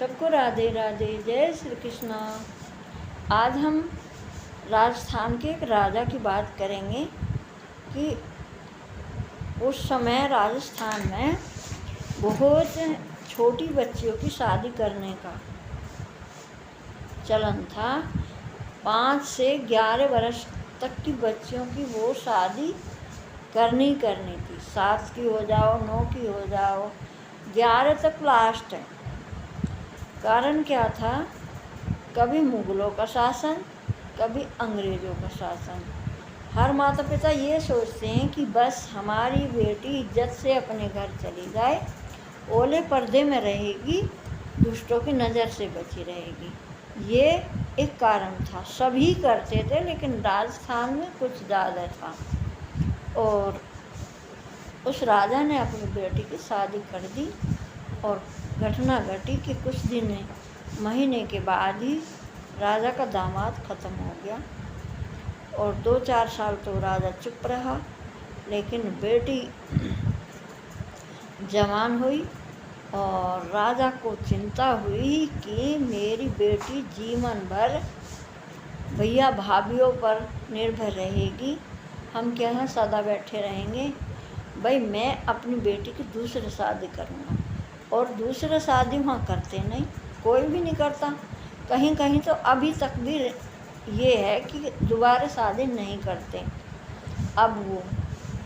सबको राधे राधे, जय श्री कृष्णा। आज हम राजस्थान के एक राजा की बात करेंगे कि उस समय राजस्थान में बहुत छोटी बच्चियों की शादी करने का चलन था। 5 से 11 वर्ष तक की बच्चियों की वो शादी करनी थी। 7 की हो जाओ, 9 की हो जाओ, 11 तक लास्ट है। कारण क्या था? कभी मुगलों का शासन, कभी अंग्रेज़ों का शासन। हर माता पिता ये सोचते हैं कि बस हमारी बेटी इज्जत से अपने घर चली जाए, ओले पर्दे में रहेगी, दुष्टों की नज़र से बची रहेगी। ये एक कारण था। सभी करते थे, लेकिन राजस्थान में कुछ ज़्यादा था। और उस राजा ने अपनी बेटी की शादी कर दी और घटना घटी कि कुछ दिन महीने के बाद ही राजा का दामाद ख़त्म हो गया और 2-4 साल तो राजा चुप रहा। लेकिन बेटी जवान हुई और राजा को चिंता हुई कि मेरी बेटी जीवन भर भैया भाभीयों पर निर्भर रहेगी, हम क्या है सदा बैठे रहेंगे। भाई मैं अपनी बेटी की दूसरी शादी करूँगा। और दूसरी शादी वहाँ करते नहीं, कोई भी नहीं करता। कहीं कहीं तो अभी तक भी ये है कि दोबारा शादी नहीं करते। अब वो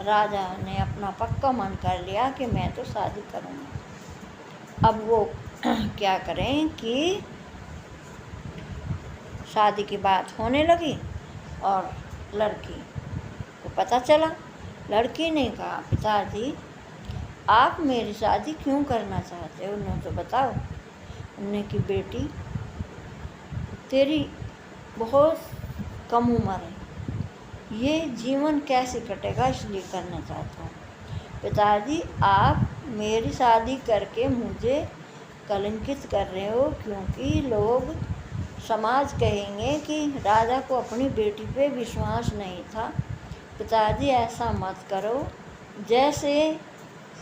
राजा ने अपना पक्का मन कर लिया कि मैं तो शादी करूँगा। अब वो क्या करें कि शादी की बात होने लगी और लड़की को पता चला। लड़की ने कहा, पिताजी आप मेरी शादी क्यों करना चाहते हो? उन्हें तो बताओ। उन्होंने कि बेटी तेरी बहुत कम उम्र है, ये जीवन कैसे कटेगा, इसलिए करना चाहता हूँ। पिताजी आप मेरी शादी करके मुझे कलंकित कर रहे हो, क्योंकि लोग समाज कहेंगे कि राजा को अपनी बेटी पे विश्वास नहीं था। पिताजी ऐसा मत करो, जैसे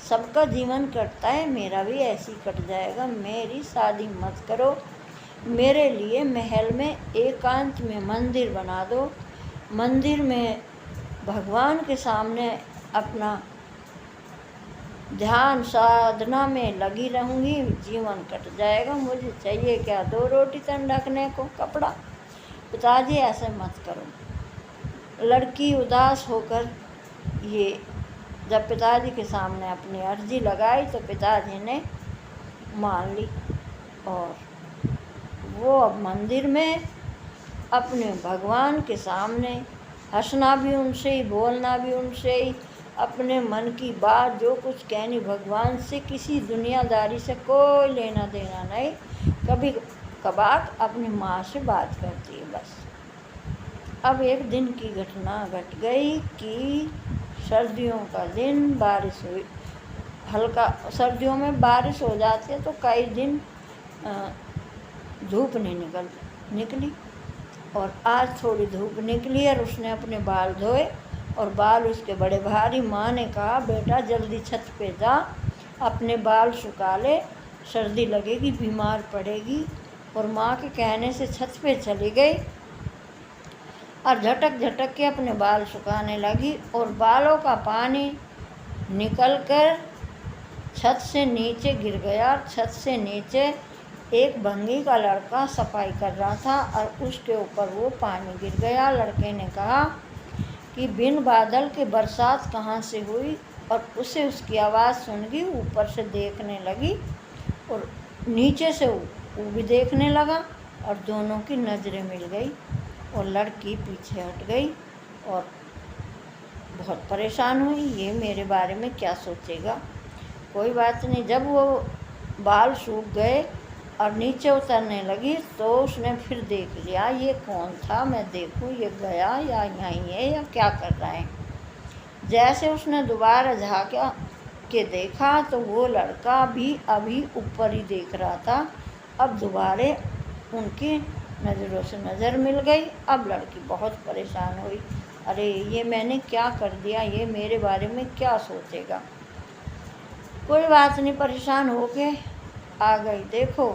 सबका जीवन कटता है मेरा भी ऐसे ही कट जाएगा। मेरी शादी मत करो। मेरे लिए महल में एकांत में मंदिर बना दो। मंदिर में भगवान के सामने अपना ध्यान साधना में लगी रहूँगी, जीवन कट जाएगा। मुझे चाहिए क्या, 2 रोटी तन ढकने को कपड़ा। पिताजी ऐसे मत करो। लड़की उदास होकर ये जब पिताजी के सामने अपनी अर्जी लगाई तो पिताजी ने मान ली और वो अब मंदिर में अपने भगवान के सामने हंसना भी उनसे ही, बोलना भी उनसे ही, अपने मन की बात जो कुछ कहनी भगवान से, किसी दुनियादारी से कोई लेना देना नहीं। कभी कभार अपनी माँ से बात करती है बस। अब एक दिन की घटना घट गई कि सर्दियों का दिन, बारिश हुई। हल्का सर्दियों में बारिश हो जाती है तो कई दिन धूप नहीं निकली और आज थोड़ी धूप निकली और उसने अपने बाल धोए और बाल उसके बड़े भारी। माँ ने कहा, बेटा जल्दी छत पे जा, अपने बाल सुखा ले, सर्दी लगेगी, बीमार पड़ेगी। और माँ के कहने से छत पे चली गई और झटक झटक के अपने बाल सुखाने लगी और बालों का पानी निकलकर छत से नीचे गिर गया। छत से नीचे एक भंगी का लड़का सफाई कर रहा था और उसके ऊपर वो पानी गिर गया। लड़के ने कहा कि बिन बादल के बरसात कहाँ से हुई, और उसे उसकी आवाज़ सुन गई। ऊपर से देखने लगी और नीचे से वो भी देखने लगा और दोनों की नज़रें मिल गई और लड़की पीछे हट गई और बहुत परेशान हुई, ये मेरे बारे में क्या सोचेगा। कोई बात नहीं। जब वो बाल सूख गए और नीचे उतरने लगी तो उसने फिर देख लिया, ये कौन था, मैं देखूं ये गया या यहीं है या क्या कर रहा है। जैसे उसने दोबारा झाँका के देखा तो वो लड़का भी अभी ऊपर ही देख रहा था। अब दोबारा उनकी नज़रों से नज़र मिल गई। अब लड़की बहुत परेशान हुई, अरे ये मैंने क्या कर दिया, ये मेरे बारे में क्या सोचेगा। कोई बात नहीं, परेशान होके आ गई। देखो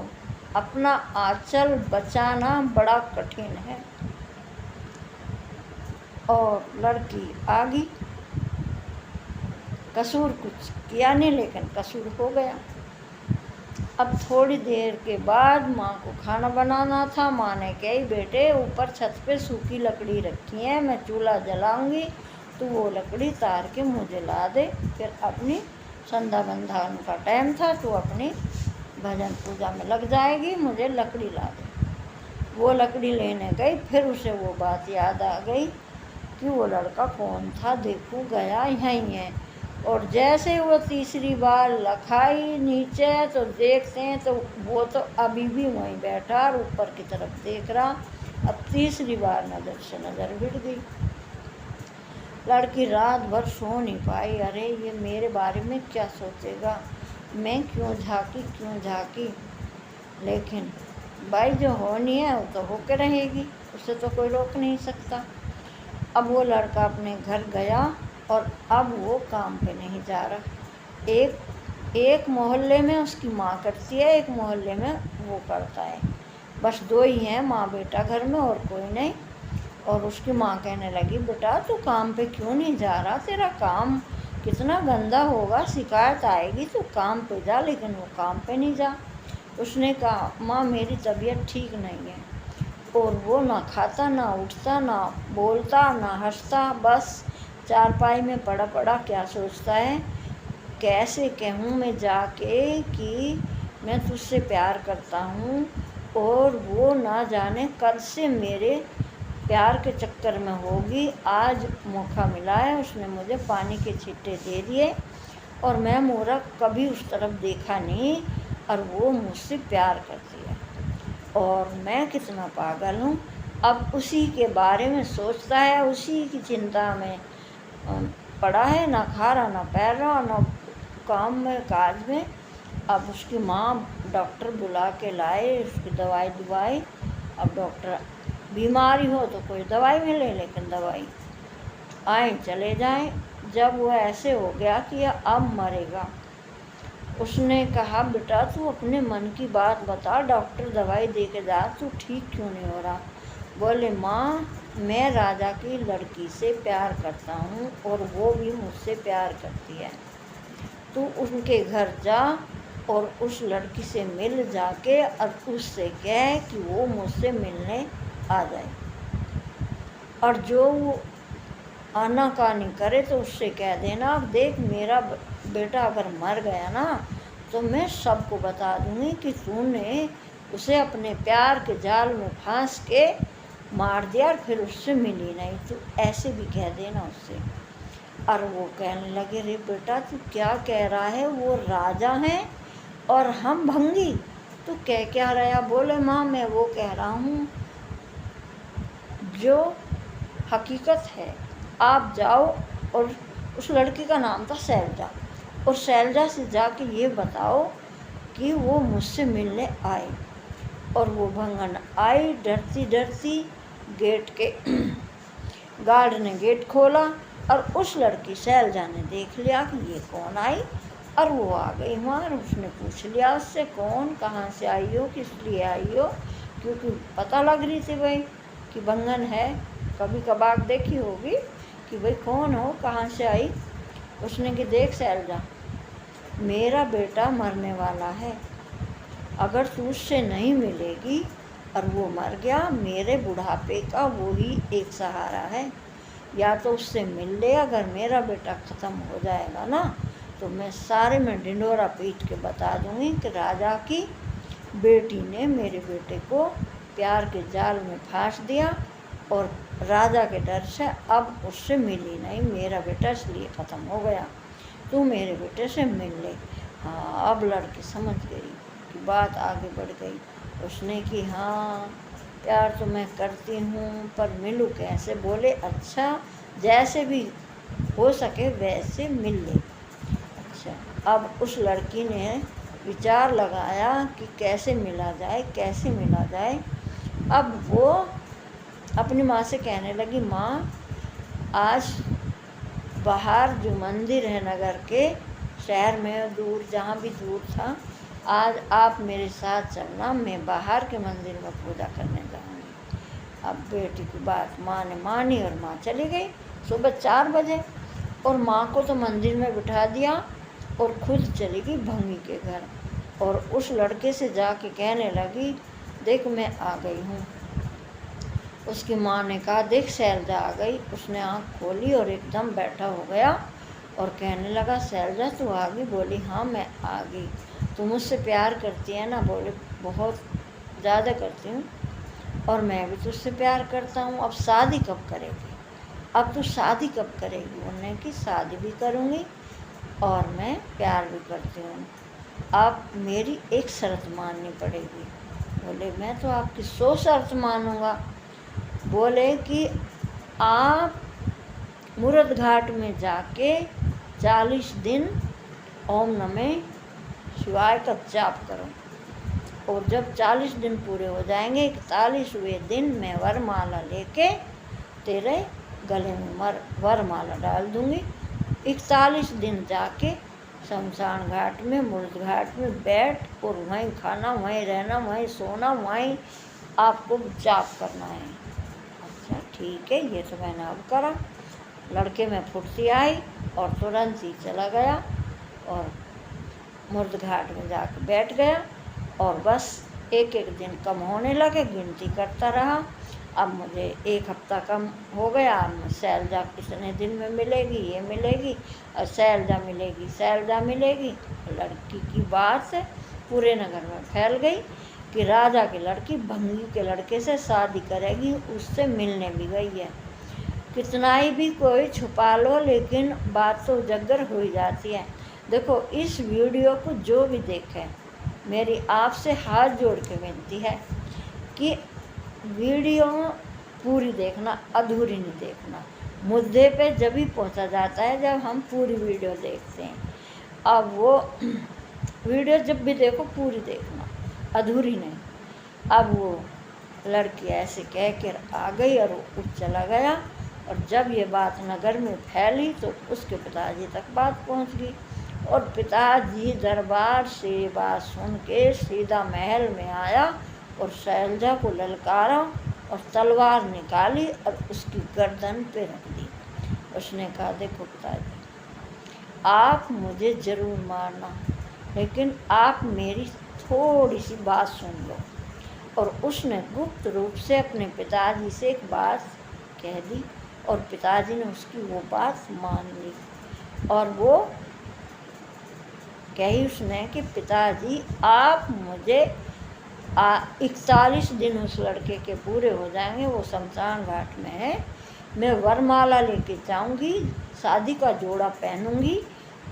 अपना आंचल बचाना बड़ा कठिन है। और लड़की आ गई, कसूर कुछ किया नहीं लेकिन कसूर हो गया। अब थोड़ी देर के बाद माँ को खाना बनाना था। माँ ने कही, बेटे ऊपर छत पे सूखी लकड़ी रखी है, मैं चूल्हा जलाऊंगी, तो वो लकड़ी तार के मुझे ला दे। फिर अपनी संध्या बंधन का टाइम था, तो अपनी भजन पूजा में लग जाएगी, मुझे लकड़ी ला दे। वो लकड़ी लेने गई। फिर उसे वो बात याद आ गई कि वो लड़का कौन था, देखो गया यहीं है। और जैसे वो तीसरी बार लखाई नीचे तो देखते हैं तो वो तो अभी भी वहीं बैठा और ऊपर की तरफ देख रहा। अब तीसरी बार नज़र से नज़र भिड़ गई। लड़की रात भर सो नहीं पाई। अरे ये मेरे बारे में क्या सोचेगा, मैं क्यों झांकी। लेकिन भाई जो होनी है वो तो होके रहेगी, उसे तो कोई रोक नहीं सकता। अब वो लड़का अपने घर गया और अब वो काम पे नहीं जा रहा। एक मोहल्ले में उसकी माँ करती है, एक मोहल्ले में वो करता है। बस दो ही हैं, माँ बेटा घर में, और कोई नहीं। और उसकी माँ कहने लगी, बेटा तू काम पे क्यों नहीं जा रहा, तेरा काम कितना गंदा होगा, शिकायत आएगी, तू काम पे जा। लेकिन वो काम पे नहीं जा। उसने कहा, माँ मेरी तबीयत ठीक नहीं है। और वो ना खाता, ना उठता, ना बोलता, ना हंसता, बस चारपाई में पड़ा पड़ा क्या सोचता है, कैसे कहूँ मैं जाके कि मैं तुझसे प्यार करता हूँ, और वो ना जाने कब से मेरे प्यार के चक्कर में होगी। आज मौका मिला है, उसने मुझे पानी के छिट्टे दे दिए और मैं मोरा कभी उस तरफ देखा नहीं, और वो मुझसे प्यार करती है। और मैं कितना पागल हूँ। अब उसी के बारे में सोचता है, उसी की चिंता में पड़ा है, ना खा रहा, ना पैर रहा, ना काम में काज में। अब उसकी माँ डॉक्टर बुला के लाए, उसकी दवाई दुवाई। अब डॉक्टर, बीमारी हो तो कोई दवाई मिले, लेकिन दवाई आए चले जाएं। जब वो ऐसे हो गया कि अब मरेगा, उसने कहा, बेटा तू अपने मन की बात बता, डॉक्टर दवाई दे के जा, तू ठीक क्यों नहीं हो रहा। बोले, माँ मैं राजा की लड़की से प्यार करता हूँ और वो भी मुझसे प्यार करती है, तू उनके घर जा और उस लड़की से मिल जाके, और उससे कह कि वो मुझसे मिलने आ जाए। और जो वो आनाकानी करे तो उससे कह देना, देख मेरा बेटा अगर मर गया ना तो मैं सबको बता दूंगी कि तूने उसे अपने प्यार के जाल में फांस के मार दिया और फिर उससे मिली नहीं, तो ऐसे भी कह देना उससे। और वो कहने लगे, रे बेटा तू क्या कह रहा है, वो राजा हैं और हम भंगी, तू कह क्या रहा। बोले, माँ मैं वो कह रहा हूँ जो हकीकत है। आप जाओ, और उस लड़की का नाम था शैलजा, और शैलजा से जाके ये बताओ कि वो मुझसे मिलने आए। और वो भंगन आई डरती डरती, गेट के गार्ड ने गेट खोला और उस लड़की शैलजा ने देख लिया कि ये कौन आई, और वो आ गई वहाँ। और उसने पूछ लिया उससे, कौन, कहाँ से आई हो, किस लिए आई हो, क्योंकि पता लग रही थी भाई कि भंगन है, कभी कभार देखी होगी कि भाई कौन हो, कहाँ से आई। उसने कि देख शैलजा, मेरा बेटा मरने वाला है, अगर तू उससे नहीं मिलेगी और वो मर गया, मेरे बुढ़ापे का वो ही एक सहारा है, या तो उससे मिल ले। अगर मेरा बेटा ख़त्म हो जाएगा ना तो मैं सारे में ढिंढोरा पीट के बता दूंगी कि राजा की बेटी ने मेरे बेटे को प्यार के जाल में फांस दिया, और राजा के डर से अब उससे मिली नहीं, मेरा बेटा इसलिए ख़त्म हो गया, तू मेरे बेटे से मिल ले। हाँ, अब लड़की समझ गई कि बात आगे बढ़ गई। उसने कि हाँ प्यार तो मैं करती हूँ, पर मिलूँ कैसे। बोले, अच्छा जैसे भी हो सके वैसे मिल ले। अच्छा, अब उस लड़की ने विचार लगाया कि कैसे मिला जाए, कैसे मिला जाए। अब वो अपनी माँ से कहने लगी, माँ आज बाहर जो मंदिर है नगर के, शहर में दूर, जहाँ भी दूर था, आज आप मेरे साथ चलना, मैं बाहर के मंदिर में पूजा करने जाऊंगी। अब बेटी की बात माँ ने मानी और माँ चली गई सुबह 4 बजे। और माँ को तो मंदिर में बिठा दिया और खुद चली गई भंगी के घर। और उस लड़के से जाके कहने लगी, देख मैं आ गई हूँ। उसकी माँ ने कहा, देख शैलजा आ गई। उसने आँख खोली और एकदम बैठा हो गया और कहने लगा, शैलजा तू आ गई? बोली, हाँ मैं आ गई। तू मुझसे प्यार करती है ना? बोले, बहुत ज़्यादा करती हूँ और मैं भी तुझसे प्यार करता हूँ। अब शादी कब करेगी? अब तू शादी कब करेगी? उन्होंने कि शादी भी करूँगी और मैं प्यार भी करती हूँ। अब मेरी एक शर्त माननी पड़ेगी। बोले, मैं तो आपकी 100 शर्त मानूँगा। बोले कि आप मुर्द घाट में जाके 40 दिन ओम नमः शिवाय का जाप करो और जब 40 दिन पूरे हो जाएंगे, 41वें दिन मैं वरमाला लेके तेरे गले में वरमाला डाल दूँगी। 41 दिन जाके शमशान घाट में, मुर्द घाट में बैठ और वहीं खाना, वहीं रहना, वहीं सोना, वहीं आपको जाप करना है। अच्छा ठीक है, ये तो मैंने अब करा। लड़के में फुर्ती आई और तुरंत ही चला गया और मुर्द घाट में जाकर बैठ गया। और बस एक एक दिन कम होने लगे, गिनती करता रहा। अब मुझे 1 हफ्ता कम हो गया। अब शैलजा कितने दिन में मिलेगी, ये मिलेगी और शैलजा मिलेगी, शैलजा मिलेगी। लड़की की बात पूरे नगर में फैल गई कि राजा की लड़की भंगी के लड़के से शादी करेगी, उससे मिलने भी गई है। कितना ही भी कोई छुपा लो, लेकिन बात तो उजागर हो ही जाती है। देखो, इस वीडियो को जो भी देखे, मेरी आपसे हाथ जोड़ के विनती है कि वीडियो पूरी देखना, अधूरी नहीं देखना। मुद्दे पे जब भी पहुंचा जाता है जब हम पूरी वीडियो देखते हैं। अब वो वीडियो जब भी देखो पूरी देखना, अधूरी नहीं। अब वो लड़की ऐसे कह कर आ गई और वो उठ चला गया। और जब ये बात नगर में फैली तो उसके पिताजी तक बात पहुंच गई और पिताजी दरबार से बात सुन के सीधा महल में आया और शैलजा को ललकारा और तलवार निकाली और उसकी गर्दन पे रख दी। उसने कहा, देखो पिताजी, आप मुझे ज़रूर मारना, लेकिन आप मेरी थोड़ी सी बात सुन लो। और उसने गुप्त रूप से अपने पिताजी से एक बात कह दी और पिताजी ने उसकी वो बात मान ली। और वो कही उसने कि पिताजी, आप मुझे 41 दिन उस लड़के के पूरे हो जाएंगे, वो शमशान घाट में है, मैं वरमाला लेके जाऊंगी, शादी का जोड़ा पहनूंगी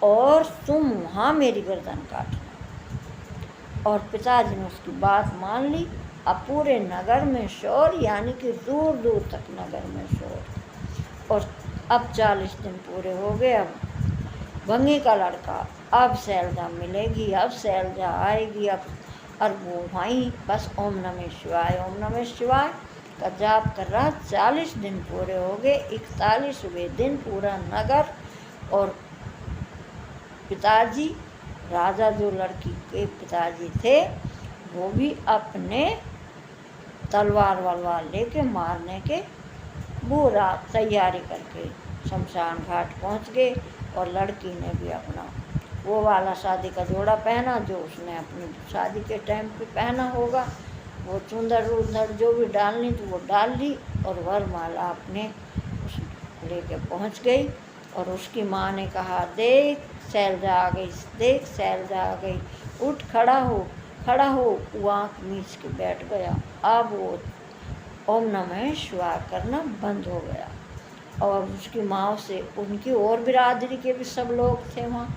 और तुम वहाँ मेरी गर्दन काटना। और पिताजी ने उसकी बात मान ली। अब पूरे नगर में शोर, यानी कि दूर दूर तक नगर में शोर। और अब 40 दिन पूरे हो गए। अब भंगी का लड़का, अब शैलजा मिलेगी, अब शैलजा आएगी। अब और वो वहीं बस ओम नमः शिवाय, ओम नमः शिवाय का जाप कर रहा। 40 दिन पूरे हो गए। 41वें दिन पूरा नगर और पिताजी, राजा जो लड़की के पिताजी थे, वो भी अपने तलवार वलवार लेके मारने के पूरा तैयारी करके शमशान घाट पहुंच गए। और लड़की ने भी अपना वो वाला शादी का जोड़ा पहना जो उसने अपनी शादी के टाइम पे पहना होगा। वो चुंदर उधर जो भी डालनी थी वो डाल ली और वरमाला अपने उस लेके पहुंच गई। और उसकी माँ ने कहा, देख शैलजा आ गई, देख शैलजा आ गई, उठ खड़ा हो, खड़ा हो। वो आँख मीच के बैठ गया। अब वो ओम नमः शिवाय करना बंद हो गया। और उसकी माँ से उनकी और बिरादरी के भी सब लोग थे वहाँ।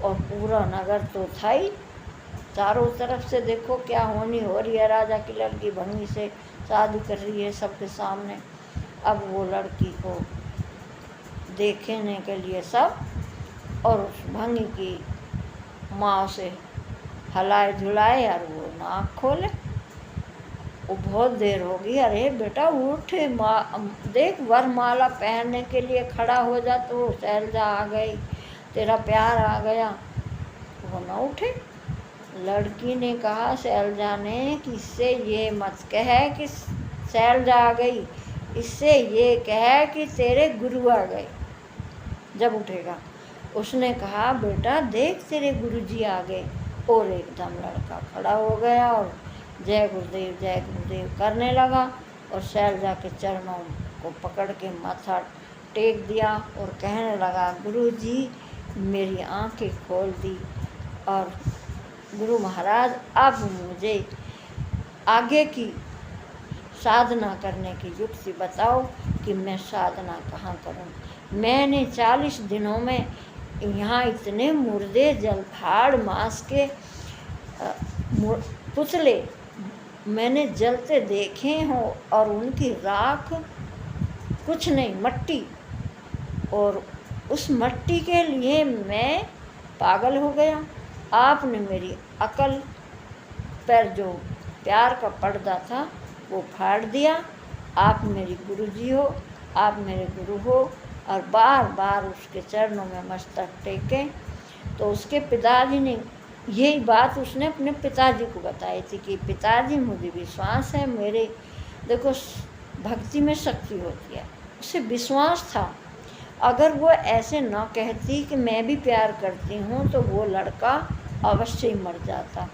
और पूरा नगर तो था ही, चारों तरफ से देखो क्या होनी हो रही है। राजा की लड़की भंगी से शादी कर रही है सबके सामने। अब वो लड़की को देखने के लिए सब, और उस भंगी की माँ से हलाए झुलाए और वो नाक खोले। वो बहुत देर हो गई, अरे बेटा उठ, देख वरमाला पहनने के लिए खड़ा हो जा। तो शैलजा आ गई, तेरा प्यार आ गया। वो ना उठे। लड़की ने कहा शैलजा ने कि इससे ये मत कह कि शैलजा आ गई, इससे ये कह कि तेरे गुरु आ गए जब उठेगा। उसने कहा बेटा देख तेरे गुरुजी आ गए। और एकदम लड़का खड़ा हो गया और जय गुरुदेव करने लगा और शैलजा के चरणों को पकड़ के माथा टेक दिया और कहने लगा गुरुजी मेरी आंखें खोल दी और गुरु महाराज अब मुझे आगे की साधना करने की युक्ति बताओ कि मैं साधना कहाँ करूँ। मैंने 40 दिनों में यहाँ इतने मुर्दे जलभाड़ मांस के पुतले मैंने जलते देखे हों और उनकी राख कुछ नहीं मट्टी, और उस मट्टी के लिए मैं पागल हो गया। आपने मेरी अकल पर जो प्यार का पर्दा था वो फाड़ दिया। आप मेरी गुरुजी हो, आप मेरे गुरु हो। और बार बार उसके चरणों में मस्तक टेके। तो उसके पिताजी ने यही बात उसने अपने पिताजी को बताई थी कि पिताजी मुझे विश्वास है, मेरे देखो भक्ति में शक्ति होती है, उसे विश्वास था। अगर वो ऐसे न कहती कि मैं भी प्यार करती हूँ तो वो लड़का अवश्य ही मर जाता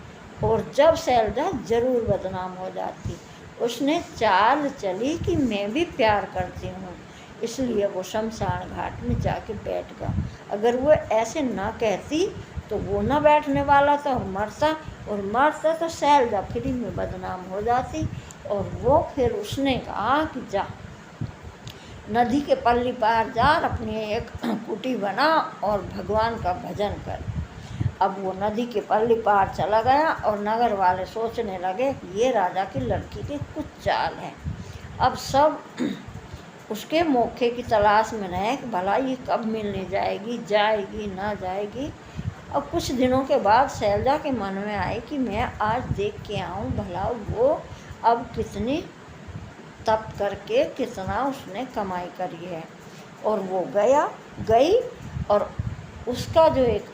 और जब शैलजा जरूर बदनाम हो जाती। उसने चाल चली कि मैं भी प्यार करती हूँ, इसलिए वो शमशान घाट में जाके बैठ गया। अगर वो ऐसे ना कहती तो वो ना बैठने वाला था और मरता तो शैलजा फ्री में बदनाम हो जाती। और वो फिर उसने कहा कि जा नदी के पल्ली पार जा और अपनी एक कुटी बना और भगवान का भजन कर। अब वो नदी के पल्ली पार चला गया और नगर वाले सोचने लगे कि ये राजा की लड़की की कुछ चाल है। अब सब उसके मौके की तलाश में रहे कि भला ये कब मिलने जाएगी ना जाएगी। अब कुछ दिनों के बाद शैलजा के मन में आए कि मैं आज देख के आऊँ भला वो अब कितनी तप करके कितना उसने कमाई करी है। और वो गई और उसका जो एक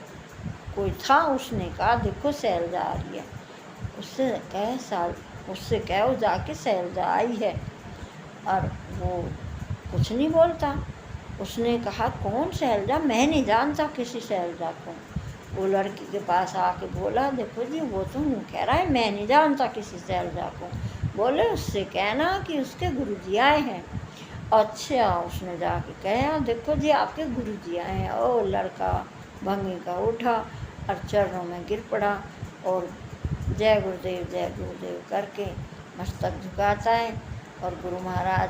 कोई था उसने कहा देखो शैलजा आ रही है। उससे कह वो जाके शैलजा आई है। और वो कुछ नहीं बोलता। उसने कहा कौन शैलजा, मैं नहीं जानता किसी शैलजा को। वो लड़की के पास आके बोला देखो जी वो तो यूँ कह रहा है मैं नहीं जानता किसी शैलजा को। बोले उससे कहना कि उसके गुरुजी आए हैं। अच्छा उसने जाके कहा देखो जी आपके गुरुजी आए हैं। ओ लड़का भंगी का उठा और चरणों में गिर पड़ा और जय गुरुदेव करके मस्तक झुकाता है। और गुरु महाराज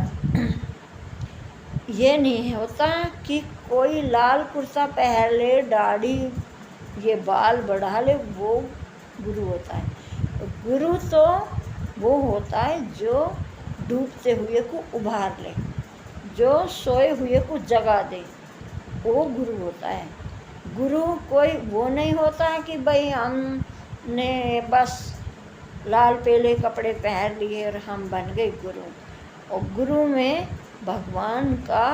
ये नहीं होता कि कोई लाल कुर्ता पहन ले, दाढ़ी ये बाल बढ़ा ले, वो गुरु होता है। गुरु तो वो होता है जो डूबते हुए को उभार ले, जो सोए हुए को जगा दे, वो गुरु होता है। गुरु कोई वो नहीं होता है कि भाई हमने बस लाल पीले कपड़े पहन लिए और हम बन गए गुरु। और गुरु में भगवान का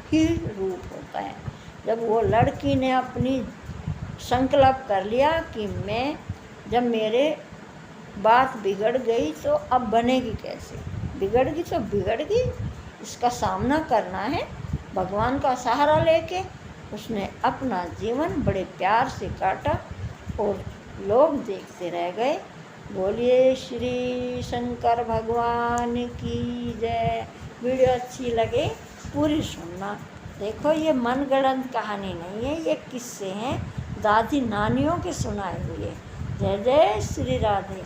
ही रूप होता है। जब वो लड़की ने अपनी संकल्प कर लिया कि मैं जब मेरे बात बिगड़ गई तो अब बनेगी कैसे, बिगड़ गई तो बिगड़ गई, इसका सामना करना है भगवान का सहारा लेके। उसने अपना जीवन बड़े प्यार से काटा और लोग देखते रह गए। बोलिए श्री शंकर भगवान की जय। वीडियो अच्छी लगे पूरी सुनना। देखो ये मनगढ़ंत कहानी नहीं है, ये किस्से हैं दादी नानियों के सुनाए हुए। जय जय श्री राधे।